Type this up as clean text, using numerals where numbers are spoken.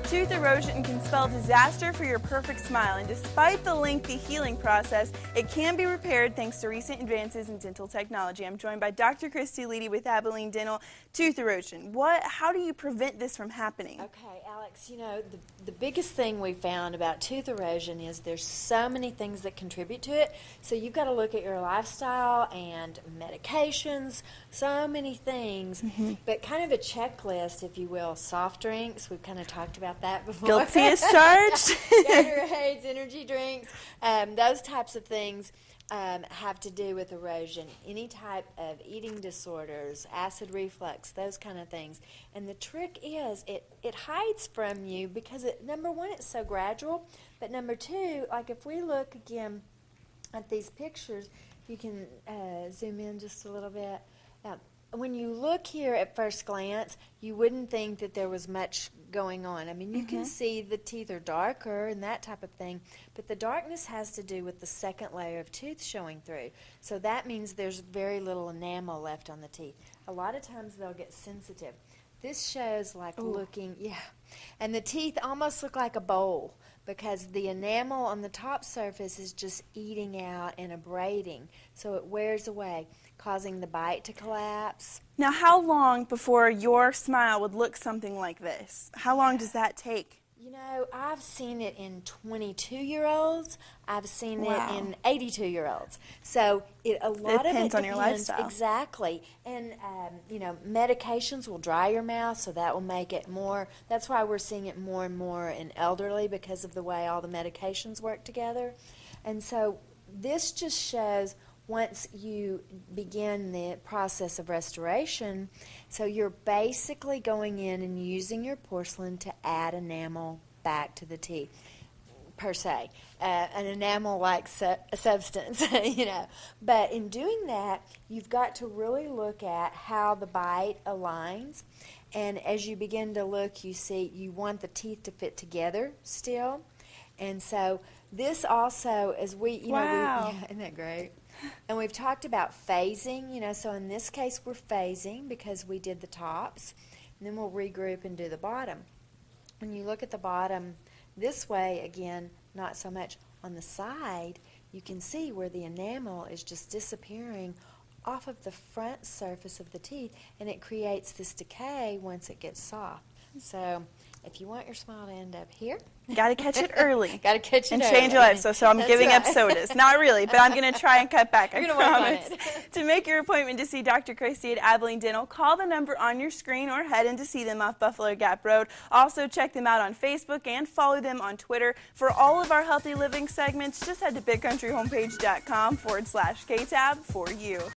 Tooth erosion can spell disaster for your perfect smile, and despite the lengthy healing process, it can be repaired thanks to recent advances in dental technology. I'm joined by Dr. Christy Leedy with Abilene Dental. Tooth erosion, how do you prevent this from happening? Okay, Alex, you know, the biggest thing we found about tooth erosion is there's so many things that contribute to it. So you've got to look at your lifestyle and medications, so many things, but kind of a checklist, if you will. Soft drinks, we've kind of talked about that before. Guilty as charged. Gatorades, energy drinks, those types of things have to do with erosion. Any type of eating disorders, acid reflux, those kind of things. And the trick is it hides from you because, number one, it's so gradual, but number two, like if we look again at these pictures, you can zoom in just a little bit. When you look here at first glance, you wouldn't think that there was much going on. I mean, you can see the teeth are darker and that type of thing, but the darkness has to do with the second layer of tooth showing through. So that means there's very little enamel left on the teeth. A lot of times they'll get sensitive. This shows like looking, and the teeth almost look like a bowl because the enamel on the top surface is just eating out and abrading, so it wears away, causing the bite to collapse. Now, how long before your smile would look something like this? How long does that take? You know, I've seen it in 22-year-olds. I've seen it in 82-year-olds. So a lot of it depends on your lifestyle. Exactly. And, you know, medications will dry your mouth, so that will make it more. That's why we're seeing it more and more in elderly because of the way all the medications work together. And so this just shows once you begin the process of restoration, so you're basically going in and using your porcelain to add enamel back to the teeth, per se, an enamel-like substance, you know. But in doing that, you've got to really look at how the bite aligns. And as you begin to look, you see you want the teeth to fit together still. And so this also, as we, you know, isn't that great? And we've talked about phasing, you know, so in this case we're phasing because we did the tops, and then we'll regroup and do the bottom. When you look at the bottom this way, again, not so much on the side, you can see where the enamel is just disappearing off of the front surface of the teeth, and it creates this decay once it gets soft. So if you want your smile to end up here, got to catch it early. Got to catch it and early. Change your life. So I'm giving up sodas. Not really, but I'm going to try and cut back. You're I going to work on promise. it. To make your appointment to see Dr. Christy at Abilene Dental, call the number on your screen or head in to see them off Buffalo Gap Road. Also, check them out on Facebook and follow them on Twitter. For all of our healthy living segments, just head to bigcountryhomepage.com/KTAB for you.